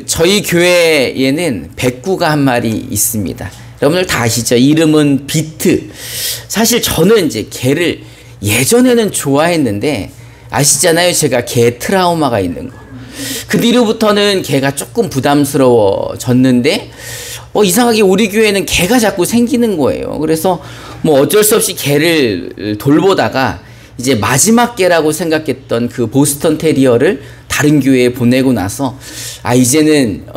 저희 교회에는 백구가 한 마리 있습니다. 여러분들 다 아시죠? 이름은 비트. 사실 저는 이제 개를 예전에는 좋아했는데, 아시잖아요. 제가 개 트라우마가 있는 거. 그 뒤로부터는 개가 조금 부담스러워졌는데, 이상하게 우리 교회는 개가 자꾸 생기는 거예요. 그래서 어쩔 수 없이 개를 돌보다가 이제 마지막 개라고 생각했던 그 보스턴 테리어를 다른 교회에 보내고 나서 이제는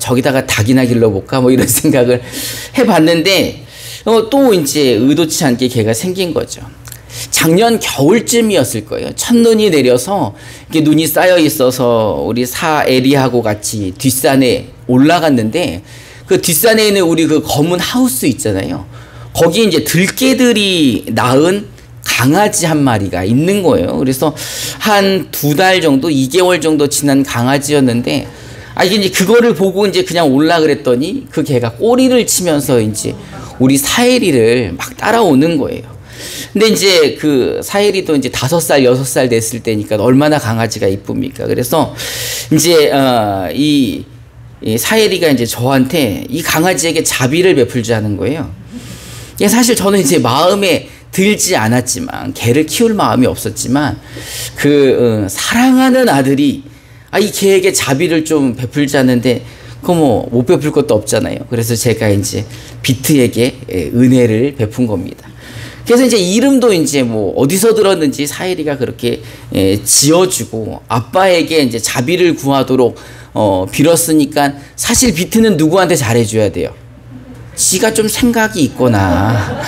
저기다가 닭이나 길러볼까 이런 생각을 해봤는데 또 이제 의도치 않게 개가 생긴 거죠. 작년 겨울쯤이었을 거예요. 첫눈이 내려서 이렇게 눈이 쌓여 있어서 우리 사에리하고 같이 뒷산에 올라갔는데, 그 뒷산에 있는 우리 그 검은 하우스 있잖아요. 거기에 이제 들개들이 낳은 강아지 한 마리가 있는 거예요. 그래서 한 2달 정도, 2개월 정도 지난 강아지였는데, 이게 이제 그거를 보고 이제 그냥 올라 그랬더니 그 개가 꼬리를 치면서 이제 우리 사에리를 막 따라오는 거예요. 근데 이제 그 사에리도 이제 5살, 6살 됐을 때니까 얼마나 강아지가 이쁩니까? 그래서 이제 이 사에리가 이제 저한테 이 강아지에게 자비를 베풀자는 거예요. 사실 저는 이제 마음에 들지 않았지만, 개를 키울 마음이 없었지만, 사랑하는 아들이 이 개에게 자비를 좀 베풀자는데 그거 못 베풀 것도 없잖아요. 그래서 제가 이제 비트에게 은혜를 베푼 겁니다. 그래서 이제 이름도 이제 어디서 들었는지 사에리가 그렇게 지어주고 아빠에게 이제 자비를 구하도록 빌었으니까, 사실 비트는 누구한테 잘해줘야 돼요? 지가 좀 생각이 있거나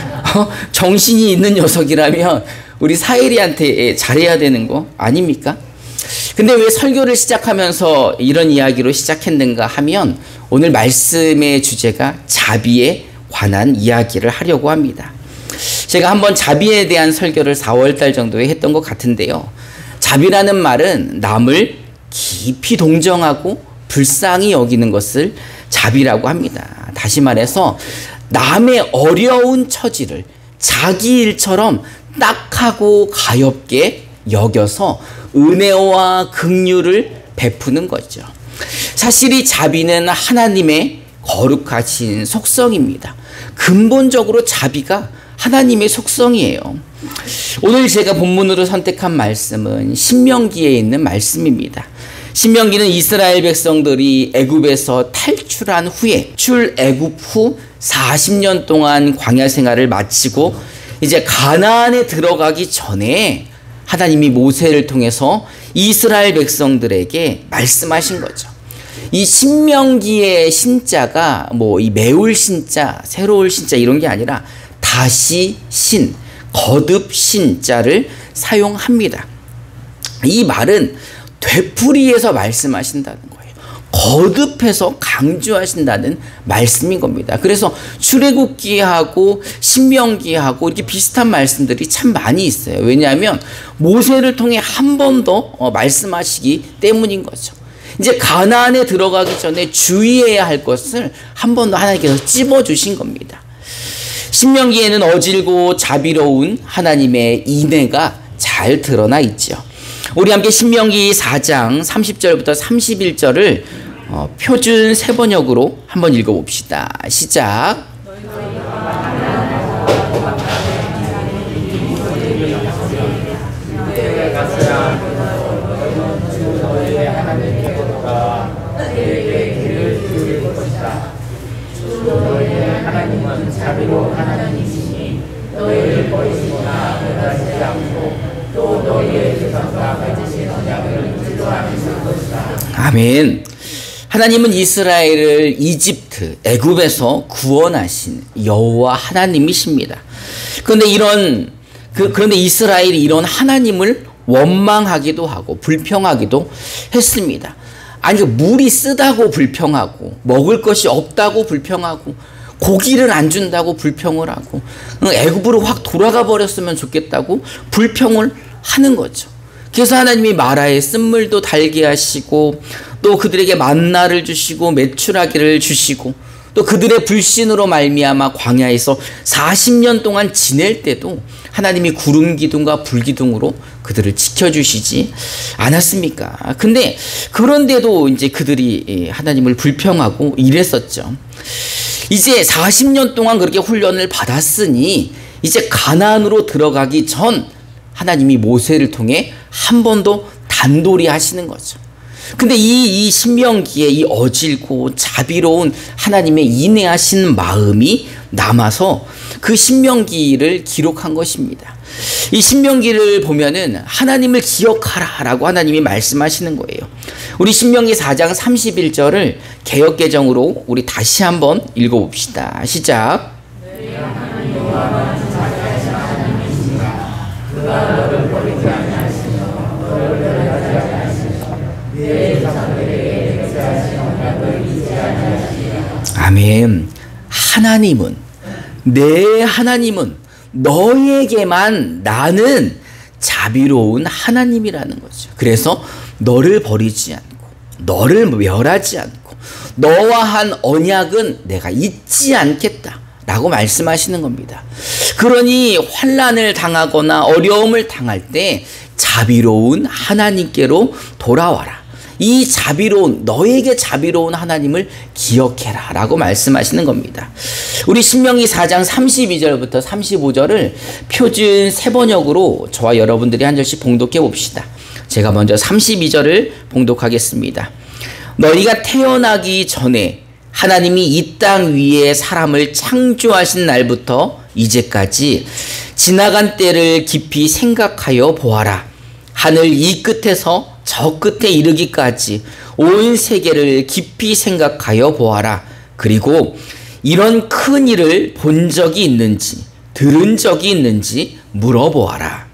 정신이 있는 녀석이라면 우리 사에리한테 잘해야 되는 거 아닙니까? 근데 왜 설교를 시작하면서 이런 이야기로 시작했는가 하면, 오늘 말씀의 주제가 자비에 관한 이야기를 하려고 합니다. 제가 한번 자비에 대한 설교를 4월달 정도에 했던 것 같은데요. 자비라는 말은 남을 깊이 동정하고 불쌍히 여기는 것을 자비라고 합니다. 다시 말해서 남의 어려운 처지를 자기 일처럼 딱하고 가엾게 여겨서 은혜와 긍휼을 베푸는 거죠. 사실 이 자비는 하나님의 거룩하신 속성입니다. 근본적으로 자비가 하나님의 속성이에요. 오늘 제가 본문으로 선택한 말씀은 신명기에 있는 말씀입니다. 신명기는 이스라엘 백성들이 애굽에서 탈출한 후에 출애굽 후 40년 동안 광야 생활을 마치고 이제 가나안에 들어가기 전에 하나님이 모세를 통해서 이스라엘 백성들에게 말씀하신 거죠. 이 신명기의 신자가 이 매울 신자, 새로울 신자 이런 게 아니라 다시 신, 거듭 신자를 사용합니다. 이 말은 되풀이해서 말씀하신다는 거예요. 거듭해서 강조하신다는 말씀인 겁니다. 그래서 출애굽기하고 신명기하고 이렇게 비슷한 말씀들이 참 많이 있어요. 왜냐하면 모세를 통해 한 번 더 말씀하시기 때문인 거죠. 이제 가나안에 들어가기 전에 주의해야 할 것을 한 번 더 하나님께서 찝어주신 겁니다. 신명기에는 어질고 자비로운 하나님의 인애가 잘 드러나 있죠. 우리 함께 신명기 4장 30절부터 31절을 표준 세번역으로 한번 읽어봅시다. 시작. 하나님은 자비로 하나님이시니 너희를 버리시거나 배달하지 않고 또 너희의 조상과 맺으신 언약을 주저하실 것이다. 아멘. 하나님은 이스라엘을 이집트, 애굽에서 구원하신 여호와 하나님이십니다. 그런데 이스라엘이 이런 하나님을 원망하기도 하고 불평하기도 했습니다. 아니, 물이 쓰다고 불평하고 먹을 것이 없다고 불평하고 고기를 안 준다고 불평을 하고 애굽으로 확 돌아가 버렸으면 좋겠다고 불평을 하는 거죠. 그래서 하나님이 마라에 쓴물도 달게 하시고 또 그들에게 만나를 주시고 메추라기를 주시고 또 그들의 불신으로 말미암아 광야에서 40년 동안 지낼 때도 하나님이 구름 기둥과 불 기둥으로 그들을 지켜주시지 않았습니까? 근데 그런데도 이제 그들이 하나님을 불평하고 이랬었죠. 이제 40년 동안 그렇게 훈련을 받았으니 이제 가나안으로 들어가기 전 하나님이 모세를 통해 한 번 더 단돌이 하시는 거죠. 근데 이 신명기에 이 어질고 자비로운 하나님의 인내하신 마음이 남아서 그 신명기를 기록한 것입니다. 이 신명기를 보면은 하나님을 기억하라 라고 하나님이 말씀하시는 거예요. 우리 신명기 4장 31절을 개역개정으로 우리 다시 한번 읽어봅시다. 시작. 아멘. 하나님은, 내 하나님은 너에게만 나는 자비로운 하나님이라는 거죠. 그래서 너를 버리지 않고 너를 멸하지 않고 너와 한 언약은 내가 잊지 않겠다 라고 말씀하시는 겁니다. 그러니 환난을 당하거나 어려움을 당할 때 자비로운 하나님께로 돌아와라. 이 자비로운, 너에게 자비로운 하나님을 기억해라 라고 말씀하시는 겁니다. 우리 신명기 4장 32절부터 35절을 표준 세번역으로 저와 여러분들이 한 절씩 봉독해 봅시다. 제가 먼저 32절을 봉독하겠습니다. 너희가 태어나기 전에 하나님이 이 땅 위에 사람을 창조하신 날부터 이제까지 지나간 때를 깊이 생각하여 보아라. 하늘 이 끝에서 저 끝에 이르기까지 온 세계를 깊이 생각하여 보아라. 그리고 이런 큰 일을 본 적이 있는지 들은 적이 있는지 물어보아라.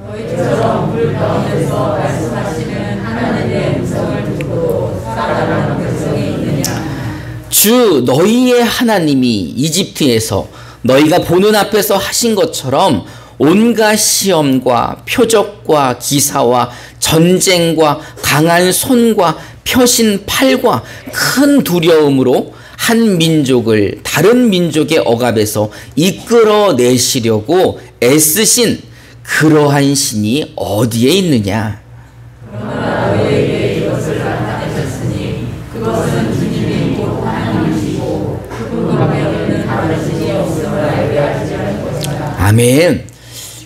너희처럼 물 가운데서 말씀하시는 하나님의 음성을 듣고 살아가는 백성이 있느냐? 주 너희의 하나님이 이집트에서 너희가 보는 앞에서 하신 것처럼 온갖 시험과 표적과 기사와 전쟁과 강한 손과 펴신 팔과 큰 두려움으로 한 민족을 다른 민족의 억압에서 이끌어내시려고 애쓰신 그러한 신이 어디에 있느냐? 그러나 너희에게 이것을 나타내셨으니 그것은 주님이 곧 하나님이시고 그분 밖에 없는 다른 신이 없음을 알게 하시려는 것이다. 아멘.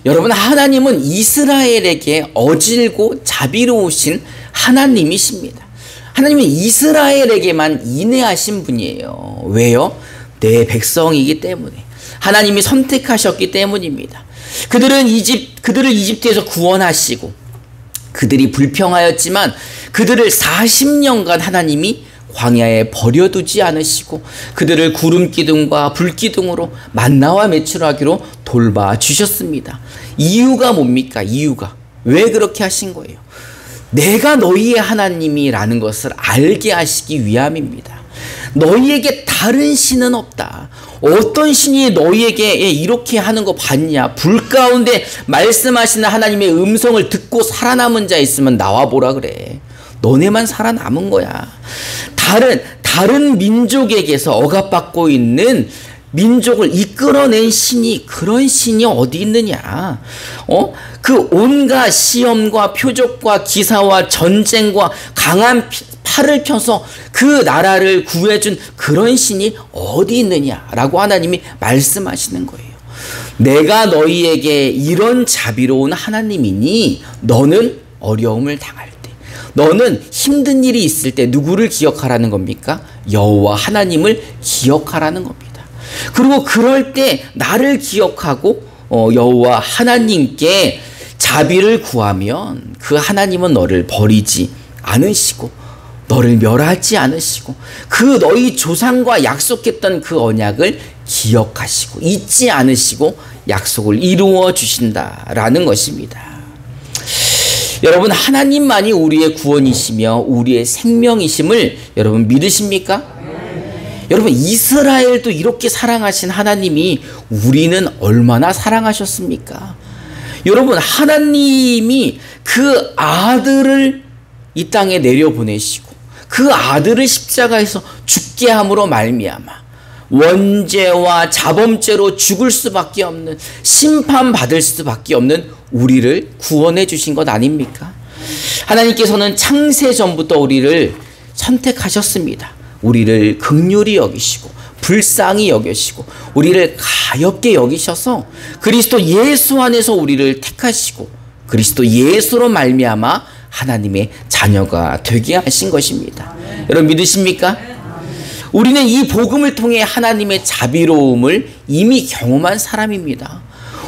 여러분, 하나님은 이스라엘에게 어질고 자비로우신 하나님이십니다. 하나님은 이스라엘에게만 인내하신 분이에요. 왜요? 내 백성이기 때문에. 하나님이 선택하셨기 때문입니다. 그들을 이집트에서 구원하시고 그들이 불평하였지만 그들을 40년간 하나님이 광야에 버려두지 않으시고 그들을 구름 기둥과 불 기둥으로 만나와 매출하기로 돌봐주셨습니다. 이유가 뭡니까? 이유가 왜 그렇게 하신 거예요? 내가 너희의 하나님이라는 것을 알게 하시기 위함입니다. 너희에게 다른 신은 없다. 어떤 신이 너희에게 이렇게 하는 거 봤냐? 불 가운데 말씀하시는 하나님의 음성을 듣고 살아남은 자 있으면 나와보라 그래. 너네만 살아남은 거야. 다른 민족에게서 억압받고 있는 민족을 이끌어낸 신이, 그런 신이 어디 있느냐? 그 온갖 시험과 표적과 기사와 전쟁과 강한 팔을 펴서 그 나라를 구해준 그런 신이 어디 있느냐라고 하나님이 말씀하시는 거예요. 내가 너희에게 이런 자비로운 하나님이니 너는 어려움을 당할 때, 너는 힘든 일이 있을 때 누구를 기억하라는 겁니까? 여호와 하나님을 기억하라는 겁니다. 그리고 그럴 때 나를 기억하고 여호와 하나님께 자비를 구하면 그 하나님은 너를 버리지 않으시고 너를 멸하지 않으시고 그 너희 조상과 약속했던 그 언약을 기억하시고 잊지 않으시고 약속을 이루어 주신다라는 것입니다. 여러분, 하나님만이 우리의 구원이시며 우리의 생명이심을 여러분 믿으십니까? 여러분, 이스라엘도 이렇게 사랑하신 하나님이 우리는 얼마나 사랑하셨습니까? 여러분, 하나님이 그 아들을 이 땅에 내려보내시고 그 아들을 십자가에서 죽게 함으로 말미암아 원죄와 자범죄로 죽을 수밖에 없는, 심판받을 수밖에 없는 우리를 구원해 주신 것 아닙니까? 하나님께서는 창세 전부터 우리를 선택하셨습니다. 우리를 긍휼히 여기시고 불쌍히 여기시고 우리를 가엾게 여기셔서 그리스도 예수 안에서 우리를 택하시고 그리스도 예수로 말미암아 하나님의 자녀가 되게 하신 것입니다. 여러분 믿으십니까? 우리는 이 복음을 통해 하나님의 자비로움을 이미 경험한 사람입니다.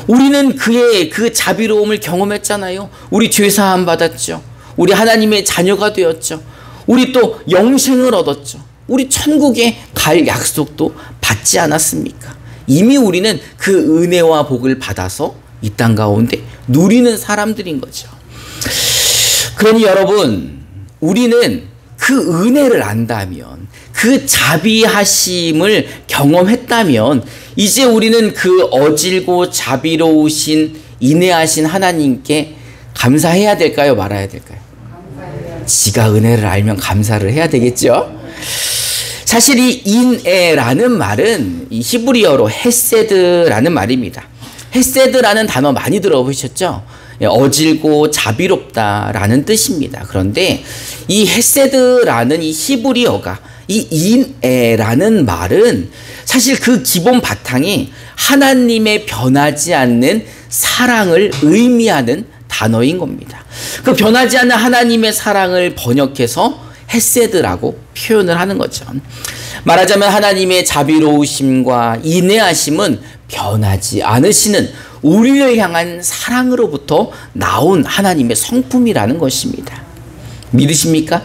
우리는 그의 그 자비로움을 경험했잖아요. 우리 죄사함 받았죠. 우리 하나님의 자녀가 되었죠. 우리 또 영생을 얻었죠. 우리 천국에 갈 약속도 받지 않았습니까? 이미 우리는 그 은혜와 복을 받아서 이 땅 가운데 누리는 사람들인 거죠. 그러니 여러분, 우리는 그 은혜를 안다면, 그 자비하심을 경험했다면 이제 우리는 그 어질고 자비로우신 인애하신 하나님께 감사해야 될까요? 말아야 될까요? 지가 은혜를 알면 감사를 해야 되겠죠? 사실 이 인애라는 말은 이 히브리어로 헤세드라는 말입니다. 헤세드라는 단어 많이 들어보셨죠? 어질고 자비롭다라는 뜻입니다. 그런데 이 헤세드라는 이 히브리어가 이 인애라는 말은 사실 그 기본 바탕이 하나님의 변하지 않는 사랑을 의미하는 단어인 겁니다. 그 변하지 않는 하나님의 사랑을 번역해서 헤세드라고 표현을 하는 거죠. 말하자면 하나님의 자비로우심과 인애하심은 변하지 않으시는 우리를 향한 사랑으로부터 나온 하나님의 성품이라는 것입니다. 믿으십니까?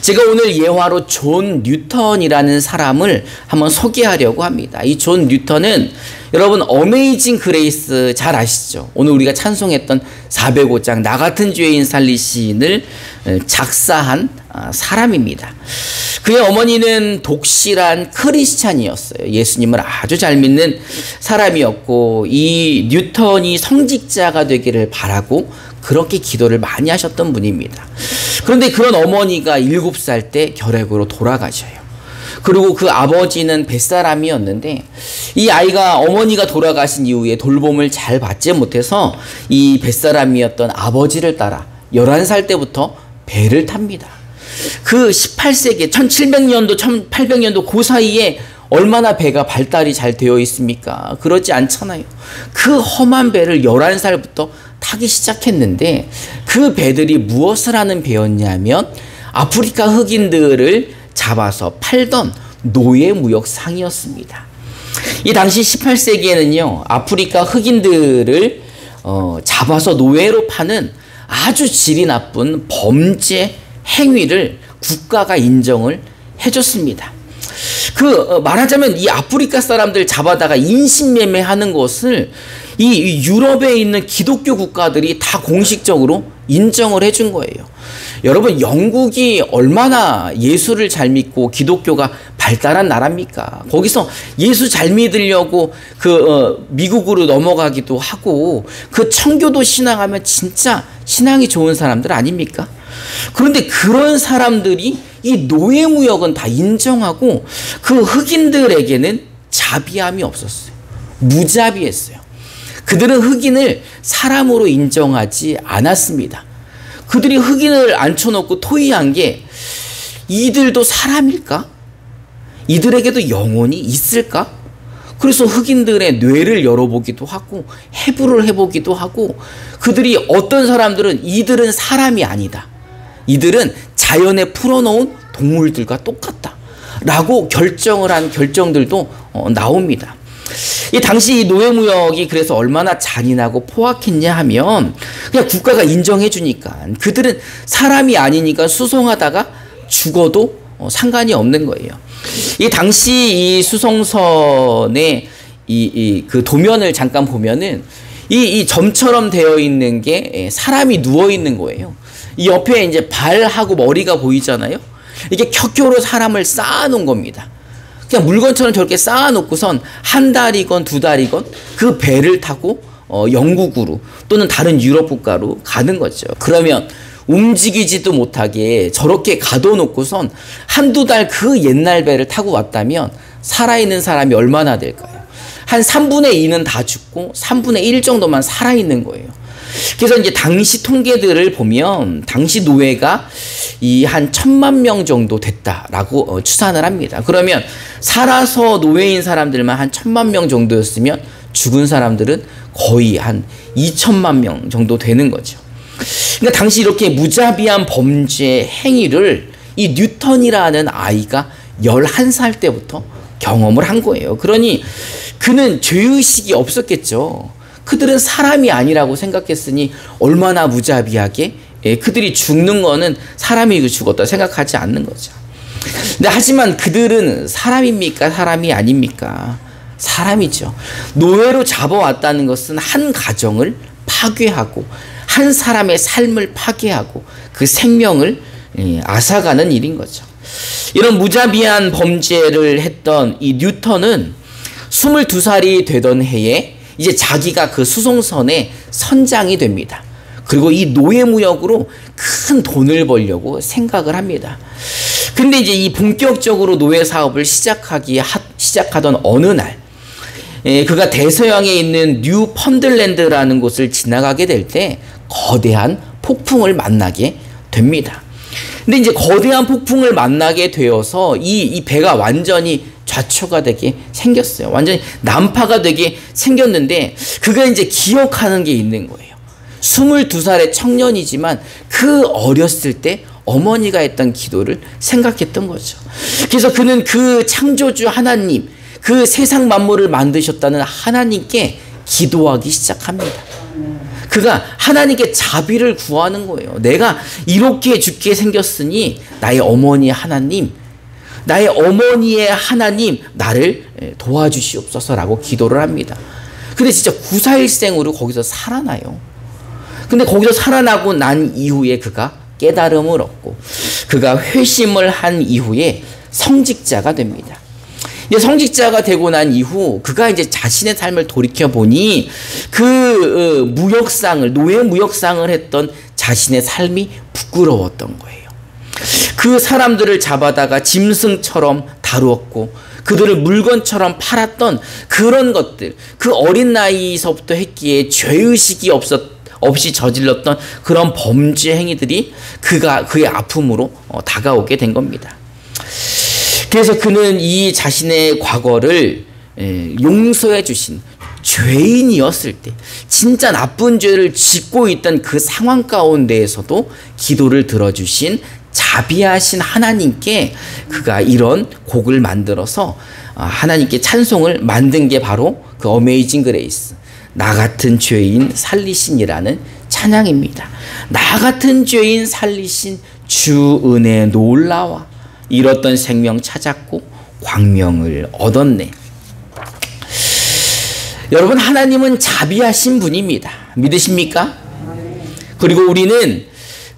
제가 오늘 예화로 존 뉴턴이라는 사람을 한번 소개하려고 합니다. 이 존 뉴턴은 여러분 어메이징 그레이스 잘 아시죠? 오늘 우리가 찬송했던 405장 나 같은 죄인 살리신을 작사한 사람입니다. 그의 어머니는 독실한 크리스찬이었어요. 예수님을 아주 잘 믿는 사람이었고 이 뉴턴이 성직자가 되기를 바라고 그렇게 기도를 많이 하셨던 분입니다. 그런데 그런 어머니가 7살 때 결핵으로 돌아가셔요. 그리고 그 아버지는 뱃사람이었는데 이 아이가 어머니가 돌아가신 이후에 돌봄을 잘 받지 못해서 이 뱃사람이었던 아버지를 따라 11살 때부터 배를 탑니다. 그 18세기 1700년도 1800년도 그 사이에 얼마나 배가 발달이 잘 되어 있습니까? 그렇지 않잖아요. 그 험한 배를 11살부터 타기 시작했는데 그 배들이 무엇을 하는 배였냐면 아프리카 흑인들을 잡아서 팔던 노예무역상이었습니다. 이 당시 18세기에는요 아프리카 흑인들을 잡아서 노예로 파는 아주 질이 나쁜 범죄 행위를 국가가 인정을 해줬습니다. 말하자면 이 아프리카 사람들 잡아다가 인신매매하는 것을 이 유럽에 있는 기독교 국가들이 다 공식적으로 인정을 해준 거예요. 여러분 영국이 얼마나 예수를 잘 믿고 기독교가 발달한 나라입니까? 거기서 예수 잘 믿으려고 미국으로 넘어가기도 하고 그 청교도 신앙하면 진짜 신앙이 좋은 사람들 아닙니까? 그런데 그런 사람들이 이 노예무역은 다 인정하고 그 흑인들에게는 자비함이 없었어요. 무자비했어요. 그들은 흑인을 사람으로 인정하지 않았습니다. 그들이 흑인을 앉혀놓고 토의한 게 이들도 사람일까? 이들에게도 영혼이 있을까? 그래서 흑인들의 뇌를 열어보기도 하고 해부를 해보기도 하고 그들이 어떤 사람들은 이들은 사람이 아니다. 이들은 자연에 풀어놓은 동물들과 똑같다. 라고 결정을 한 결정들도 나옵니다. 이 당시 이 노예무역이 그래서 얼마나 잔인하고 포악했냐 하면 그냥 국가가 인정해 주니까 그들은 사람이 아니니까 수송하다가 죽어도 상관이 없는 거예요. 이 당시 이 수송선의 그 도면을 잠깐 보면은 이 점처럼 되어 있는 게 사람이 누워 있는 거예요. 이 옆에 이제 발하고 머리가 보이잖아요. 이게 켜켜로 사람을 쌓아놓은 겁니다. 그냥 물건처럼 저렇게 쌓아놓고선 한 달이건 두 달이건 그 배를 타고 영국으로 또는 다른 유럽 국가로 가는 거죠. 그러면 움직이지도 못하게 저렇게 가둬놓고선 한두 달 그 옛날 배를 타고 왔다면 살아있는 사람이 얼마나 될까요? 한 3분의 2는 다 죽고 3분의 1 정도만 살아있는 거예요. 그래서 이제 당시 통계들을 보면 당시 노예가 이 한 1000만 명 정도 됐다라고 추산을 합니다. 그러면 살아서 노예인 사람들만 한 1000만 명 정도였으면 죽은 사람들은 거의 한 2000만 명 정도 되는 거죠. 그러니까 당시 이렇게 무자비한 범죄 행위를 이 뉴턴이라는 아이가 11살 때부터 경험을 한 거예요. 그러니 그는 죄의식이 없었겠죠. 그들은 사람이 아니라고 생각했으니 얼마나 무자비하게 그들이 죽는 거는 사람이 죽었다 생각하지 않는 거죠. 근데 하지만 그들은 사람입니까? 사람이 아닙니까? 사람이죠. 노예로 잡아왔다는 것은 한 가정을 파괴하고 한 사람의 삶을 파괴하고 그 생명을 앗아가는 일인 거죠. 이런 무자비한 범죄를 했던 이 뉴턴은 22살이 되던 해에 이제 자기가 그 수송선의 선장이 됩니다. 그리고 이 노예무역으로 큰 돈을 벌려고 생각을 합니다. 근데 이제 이 본격적으로 노예 사업을 시작하던 어느 날, 그가 대서양에 있는 뉴펀들랜드라는 곳을 지나가게 될 때 거대한 폭풍을 만나게 됩니다. 근데 이제 거대한 폭풍을 만나게 되어서 이 배가 완전히 좌초가 되게 생겼어요. 완전히 난파가 되게 생겼는데 그가 이제 기억하는 게 있는 거예요. 22살의 청년이지만 그 어렸을 때 어머니가 했던 기도를 생각했던 거죠. 그래서 그는 그 창조주 하나님, 그 세상 만물을 만드셨다는 하나님께 기도하기 시작합니다. 그가 하나님께 자비를 구하는 거예요. 내가 이렇게 죽게 생겼으니 나의 어머니 하나님, 나의 어머니의 하나님, 나를 도와주시옵소서라고 기도를 합니다. 근데 진짜 구사일생으로 거기서 살아나요. 근데 거기서 살아나고 난 이후에 그가 깨달음을 얻고 그가 회심을 한 이후에 성직자가 됩니다. 성직자가 되고 난 이후 그가 이제 자신의 삶을 돌이켜 보니 그 노예 무역상을 했던 자신의 삶이 부끄러웠던 거예요. 그 사람들을 잡아다가 짐승처럼 다루었고 그들을 물건처럼 팔았던 그런 것들, 그 어린 나이서부터 했기에 죄의식이 없이 저질렀던 그런 범죄 행위들이 그의 아픔으로 다가오게 된 겁니다. 그래서 그는 이 자신의 과거를 용서해 주신 죄인이었을 때 진짜 나쁜 죄를 짓고 있던 그 상황 가운데에서도 기도를 들어주신 자비하신 하나님께 그가 이런 곡을 만들어서 하나님께 찬송을 만든 게 바로 그 어메이징 그레이스, 나 같은 죄인 살리신이라는 찬양입니다. 나 같은 죄인 살리신 주 은혜 놀라와 잃었던 생명 찾았고 광명을 얻었네. 여러분, 하나님은 자비하신 분입니다. 믿으십니까? 그리고 우리는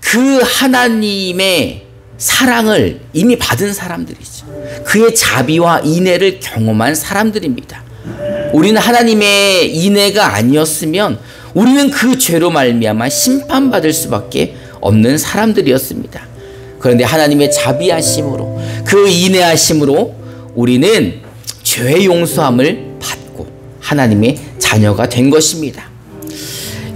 그 하나님의 사랑을 이미 받은 사람들이죠. 그의 자비와 인애를 경험한 사람들입니다. 우리는 하나님의 인애가 아니었으면 우리는 그 죄로 말미암아 심판받을 수밖에 없는 사람들이었습니다. 그런데 하나님의 자비하심으로, 그 인애하심으로 우리는 죄 용서함을 받고 하나님의 자녀가 된 것입니다.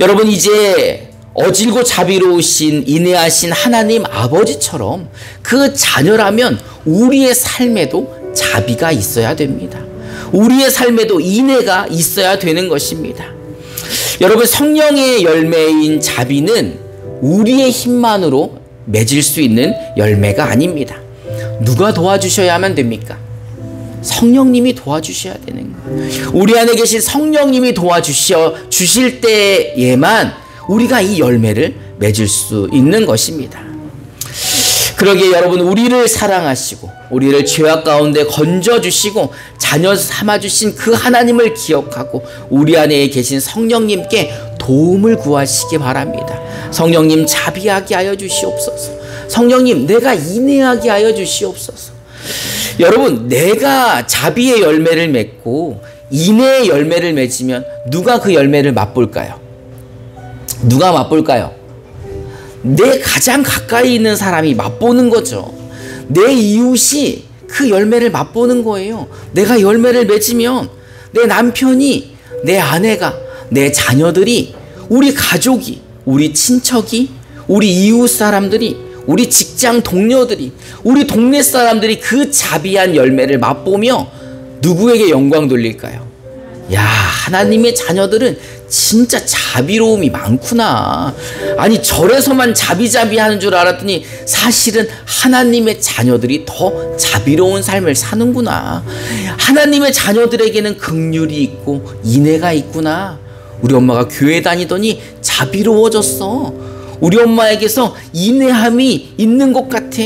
여러분, 이제 어질고 자비로우신 인애하신 하나님 아버지처럼 그 자녀라면 우리의 삶에도 자비가 있어야 됩니다. 우리의 삶에도 인애가 있어야 되는 것입니다. 여러분, 성령의 열매인 자비는 우리의 힘만으로 맺을 수 있는 열매가 아닙니다. 누가 도와주셔야만 됩니까? 성령님이 도와주셔야 되는 거예요. 우리 안에 계신 성령님이 도와주실 때에만 우리가 이 열매를 맺을 수 있는 것입니다. 그러기에 여러분, 우리를 사랑하시고 우리를 죄악 가운데 건져주시고 자녀 삼아주신 그 하나님을 기억하고 우리 안에 계신 성령님께 도움을 구하시기 바랍니다. 성령님, 자비하게 하여 주시옵소서. 성령님, 내가 인애하게 하여 주시옵소서. 여러분, 내가 자비의 열매를 맺고 인애의 열매를 맺으면 누가 그 열매를 맛볼까요? 누가 맛볼까요? 내 가장 가까이 있는 사람이 맛보는 거죠. 내 이웃이 그 열매를 맛보는 거예요. 내가 열매를 맺으면 내 남편이, 내 아내가, 내 자녀들이, 우리 가족이, 우리 친척이, 우리 이웃 사람들이, 우리 직장 동료들이, 우리 동네 사람들이 그 자비한 열매를 맛보며 누구에게 영광 돌릴까요? 야, 하나님의 자녀들은 진짜 자비로움이 많구나. 아니, 절에서만 자비자비 하는 줄 알았더니 사실은 하나님의 자녀들이 더 자비로운 삶을 사는구나. 하나님의 자녀들에게는 긍휼이 있고 인애가 있구나. 우리 엄마가 교회 다니더니 자비로워졌어. 우리 엄마에게서 인애함이 있는 것 같아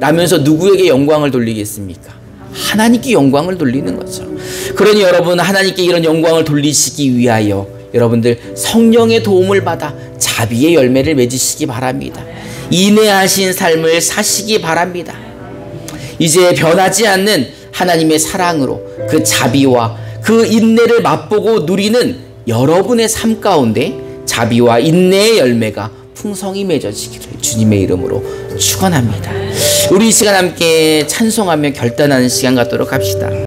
라면서 누구에게 영광을 돌리겠습니까? 하나님께 영광을 돌리는 거죠. 그러니 여러분, 하나님께 이런 영광을 돌리시기 위하여 여러분들 성령의 도움을 받아 자비의 열매를 맺으시기 바랍니다. 인내하신 삶을 사시기 바랍니다. 이제 변하지 않는 하나님의 사랑으로 그 자비와 그 인내를 맛보고 누리는 여러분의 삶 가운데 자비와 인내의 열매가 풍성히 맺어지기를 주님의 이름으로 축원합니다. 우리 이 시간 함께 찬송하며 결단하는 시간 갖도록 합시다.